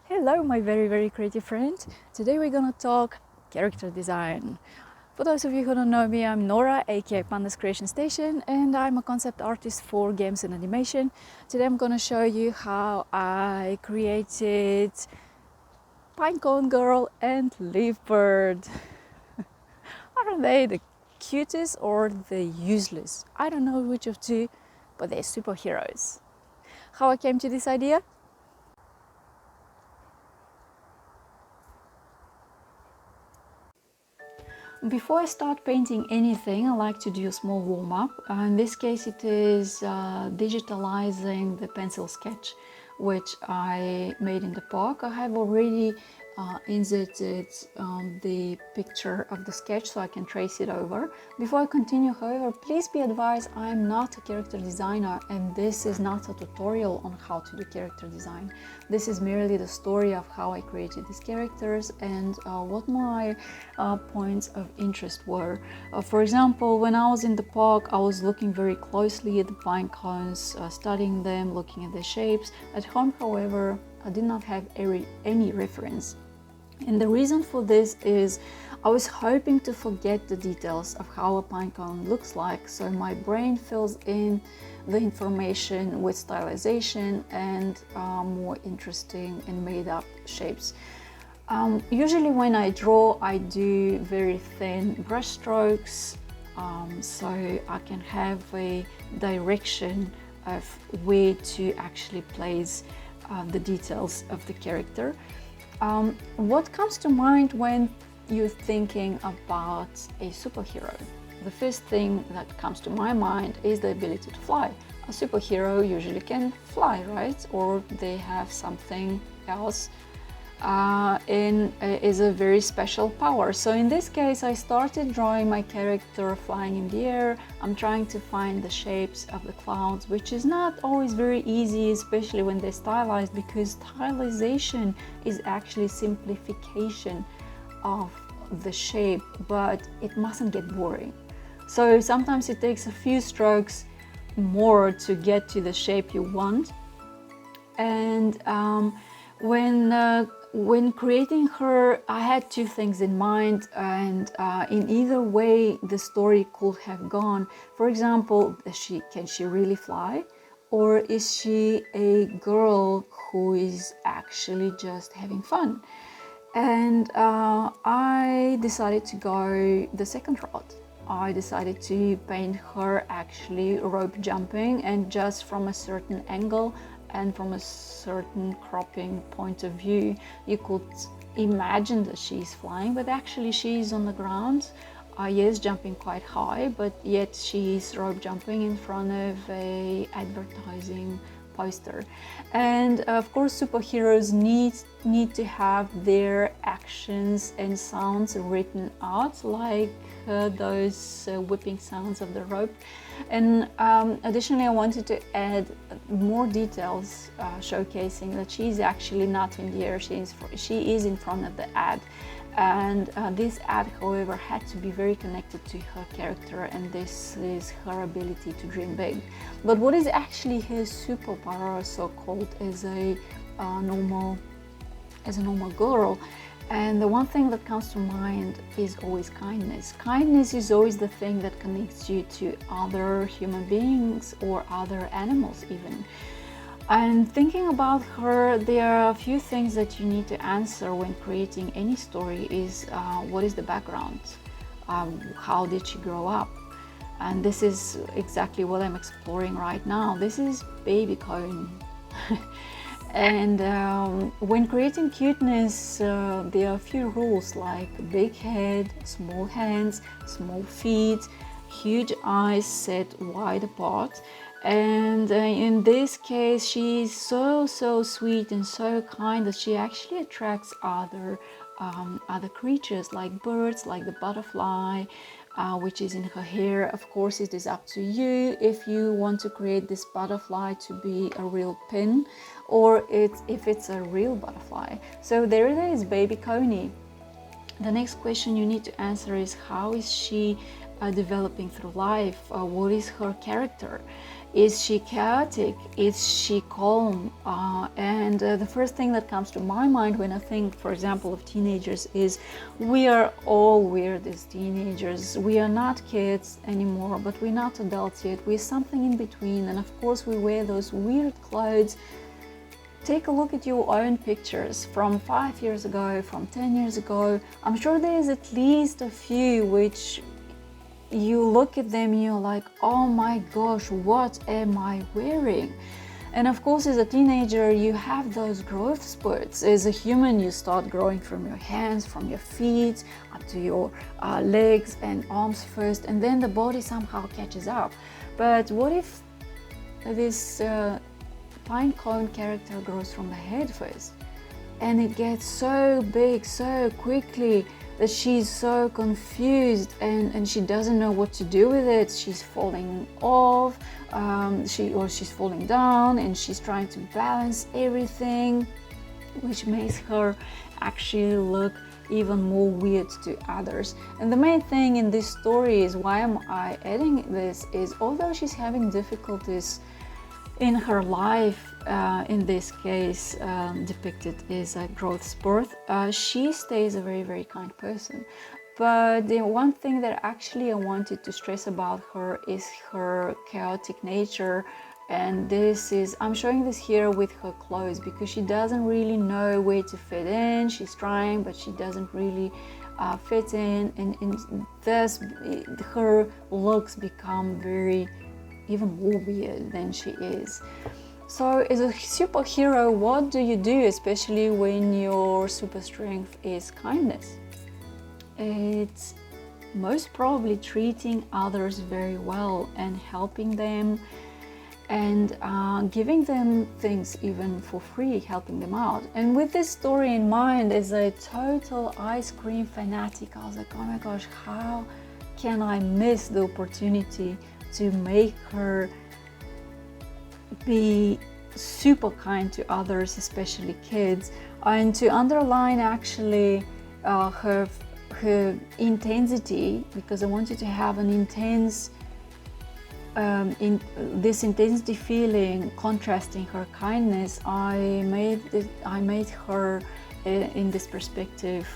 Hello, my very creative friend. Today we're gonna talk character design. For those of you who don't know me, I'm Nora, aka Panda's Creation Station, and I'm a concept artist for games and animation. Today I'm gonna show you how I created Pinecone Girl and Leaf Bird. Are they the cutest or the useless? I don't know which of two, but they're superheroes. How I came to this idea? Before I start painting anything, I like to do a small warm-up. In this case, it is digitalizing the pencil sketch, which I made in the park. I have already inserted the picture of the sketch so I can trace it over. Before I continue, however, please be advised I'm not a character designer and this is not a tutorial on how to do character design. This is merely the story of how I created these characters and what my points of interest were. For example, when I was in the park, I was looking very closely at the pine cones, studying them, looking at the shapes. At home, however, I did not have any reference. And the reason for this is I was hoping to forget the details of how a pine cone looks like, so my brain fills in the information with stylization and more interesting and made up shapes. Usually when I draw, I do very thin brush strokes, so I can have a direction of where to actually place the details of the character. What comes to mind when you're thinking about a superhero? The first thing that comes to my mind is the ability to fly. A superhero usually can fly, right? Or they have something else is a very special power. So in this case, I started drawing my character flying in the air. I'm trying to find the shapes of the clouds, which is not always very easy, especially when they're stylized, because stylization is actually simplification of the shape, but it mustn't get boring. So sometimes it takes a few strokes more to get to the shape you want. And when creating her, I had two things in mind, and in either way the story could have gone. For example, can she really fly, or is she a girl who is actually just having fun? And I decided to go the second route. I decided to paint her actually rope jumping, and just from a certain angle and from a certain cropping point of view, you could imagine that she's flying, but actually she's on the ground. Yes, jumping quite high, but yet she's rope jumping in front of a advertising poster. And of course, superheroes need to have their actions and sounds written out, like those whipping sounds of the rope. And additionally, I wanted to add more details, showcasing that she's actually not in the air, she is in front of the ad. And this ad, however, had to be very connected to her character, and this is her ability to dream big. But what is actually his superpower, so-called, as a normal girl? And the one thing that comes to mind is always kindness. Kindness is always the thing that connects you to other human beings or other animals even. And thinking about her, there are a few things that you need to answer when creating any story. Is what is the background? How did she grow up? And this is exactly what I'm exploring right now. This is baby cone. And when creating cuteness, there are a few rules, like big head, small hands, small feet, huge eyes set wide apart. And in this case, she's so sweet and so kind that she actually attracts other creatures, like birds, like the butterfly, which is in her hair. Of course, it is up to you if you want to create this butterfly to be a real pin, or if it's a real butterfly. So there it is, baby Coney. The next question you need to answer is, how is she developing through life? What is her character? Is she chaotic? Is she calm? And the first thing that comes to my mind when I think, for example, of teenagers is we are all weird as teenagers. We are not kids anymore, but we're not adults yet. We're something in between, and of course we wear those weird clothes. Take a look at your own pictures from 5 years ago, from 10 years ago. I'm sure there's at least a few which you look at them and you're like, oh my gosh, what am I wearing? And of course, as a teenager, you have those growth spurts. As a human, you start growing from your hands, from your feet, up to your legs and arms first, and then the body somehow catches up. But what if this pinecone character grows from the head first? And it gets so big so quickly that she's so confused and she doesn't know what to do with it. She's falling off, she's falling down, and she's trying to balance everything, which makes her actually look even more weird to others. And the main thing in this story is, why am I adding this, is although she's having difficulties in her life, in this case depicted as a growth spurt, she stays a very, very kind person. But the one thing that actually I wanted to stress about her is her chaotic nature. And this is, I'm showing this here with her clothes, because she doesn't really know where to fit in. She's trying, but she doesn't really fit in, and thus her looks become very, even more weird than she is. So as a superhero, what do you do, especially when your super strength is kindness? It's most probably treating others very well and helping them, and giving them things even for free, helping them out. And with this story in mind, as a total ice cream fanatic, I was like, oh my gosh, how can I miss the opportunity to make her be super kind to others, especially kids, and to underline actually her intensity, because I wanted to have an intense in this intensity feeling contrasting her kindness. I made her in this perspective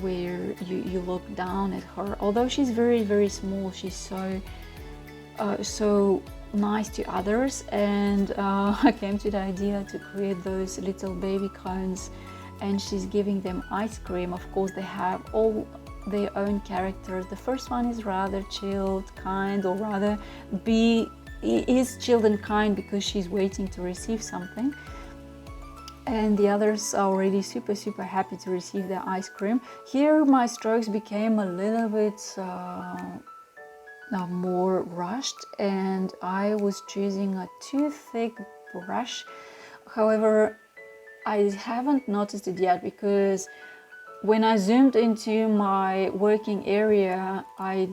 where you look down at her. Although she's very, very small, she's so nice to others, and I came to the idea to create those little baby cones, and she's giving them ice cream. Of course, they have all their own characters. The first one is rather chilled, kind, or rather is chilled and kind because she's waiting to receive something, and the others are already super, super happy to receive their ice cream. Here my strokes became a little bit more rushed, and I was choosing a too thick brush. However, I haven't noticed it yet, because when I zoomed into my working area, I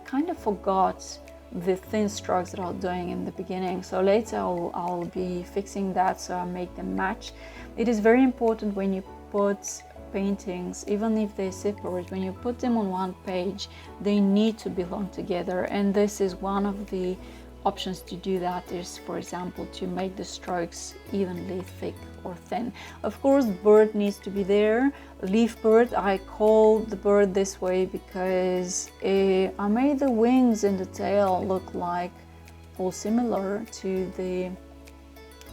kind of forgot the thin strokes that I was doing in the beginning. So later I'll be fixing that so I make them match. It is very important when you put paintings, even if they're separate, when you put them on one page, they need to belong together. And this is one of the options to do that, is, for example, to make the strokes evenly thick or thin. Of course, bird needs to be there. Leaf bird, I call the bird this way because I made the wings and the tail look like all similar to the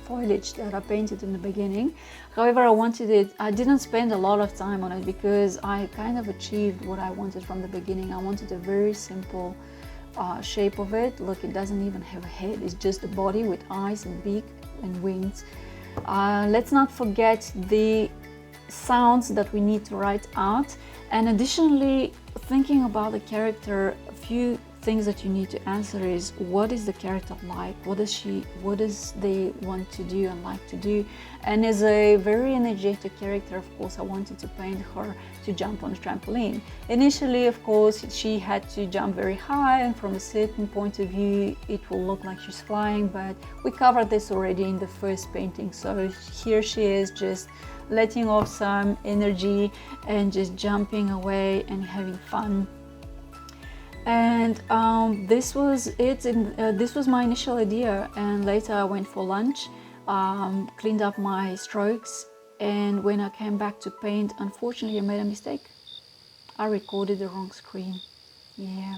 foliage that I painted in the beginning. However, I didn't spend a lot of time on it because I kind of achieved what I wanted from the beginning. I wanted a very simple shape of it. Look, it doesn't even have a head, it's just a body with eyes and beak and wings. Let's not forget the sounds that we need to write out, and additionally, thinking about the character, a few things that you need to answer is, what is the character like? What does they want to do and like to do? And as a very energetic character, of course, I wanted to paint her to jump on a trampoline. Initially, of course, she had to jump very high, and from a certain point of view, it will look like she's flying, but we covered this already in the first painting. So here she is, just letting off some energy and just jumping away and having fun. And this was it. This was my initial idea, and later I went for lunch, cleaned up my strokes, and when I came back to paint, unfortunately I made a mistake. I recorded the wrong screen. Yeah.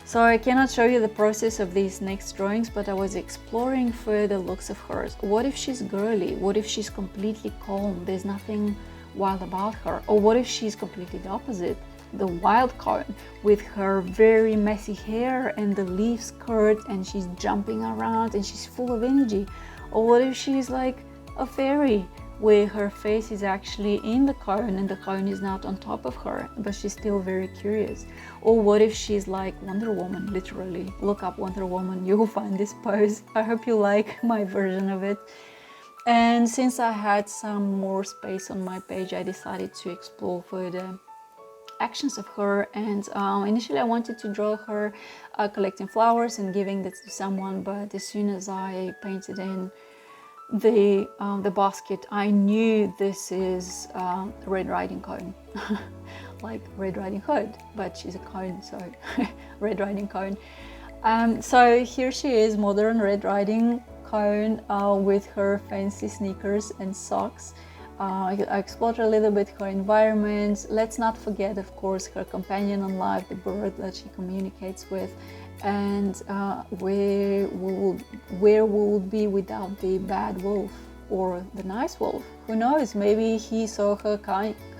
So I cannot show you the process of these next drawings, but I was exploring further looks of hers. What if she's girly? What if she's completely calm? There's nothing wild about her. Or what if she's completely the opposite? The wild cone with her very messy hair and the leaf skirt, and she's jumping around and she's full of energy. Or what if she's like a fairy, where her face is actually in the cone and the cone is not on top of her, but she's still very curious? Or what if she's like Wonder Woman, literally? Look up Wonder Woman, you will find this pose. I hope you like my version of it. And since I had some more space on my page, I decided to explore further actions of her. And initially I wanted to draw her collecting flowers and giving that to someone, but as soon as I painted in the basket, I knew this is Red Riding Cone. Like Red Riding Hood, but she's a cone, so Red Riding Cone. So here she is, modern Red Riding Cone, with her fancy sneakers and socks. I explored a little bit her environment. Let's not forget, of course, her companion in life, the bird that she communicates with, and where we would be without the bad wolf or the nice wolf. Who knows? Maybe he saw her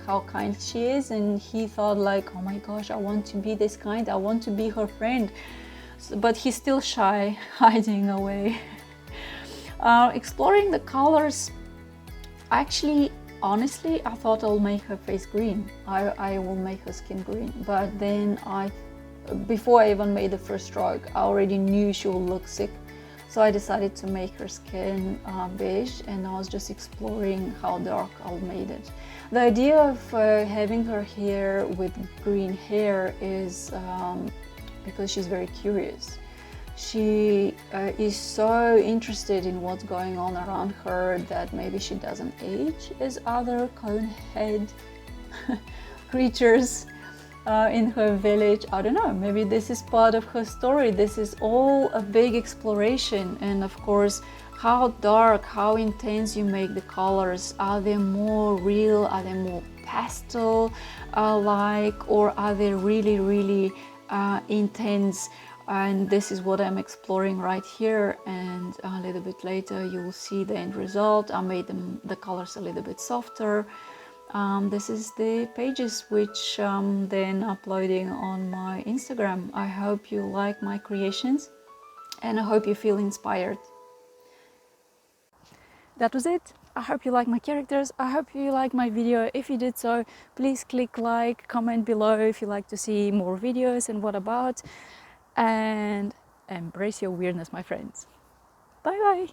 how kind she is, and he thought like, oh my gosh, I want to be this kind. I want to be her friend. So, but he's still shy, hiding away. Exploring the colors. Actually, honestly, I thought I'll make her face green. I will make her skin green. But then before I even made the first stroke, I already knew she will look sick. So I decided to make her skin beige, and I was just exploring how dark I'll made it. The idea of having her hair with green hair is because she's very curious. She is so interested in what's going on around her that maybe she doesn't age as other cone-head creatures in her village. I don't know, maybe this is part of her story. This is all a big exploration, and of course, how dark, how intense you make the colors. Are they more real? Are they more pastel like, or are they really, really intense? And this is what I'm exploring right here, and a little bit later you will see the end result. I made the colors a little bit softer. This is the pages which then uploading on my Instagram. I hope you like my creations, and I hope you feel inspired. That was it. I hope you like my characters. I hope you like my video. If you did so, please click like, comment below if you like to see more videos and what about. And embrace your weirdness, my friends. Bye bye.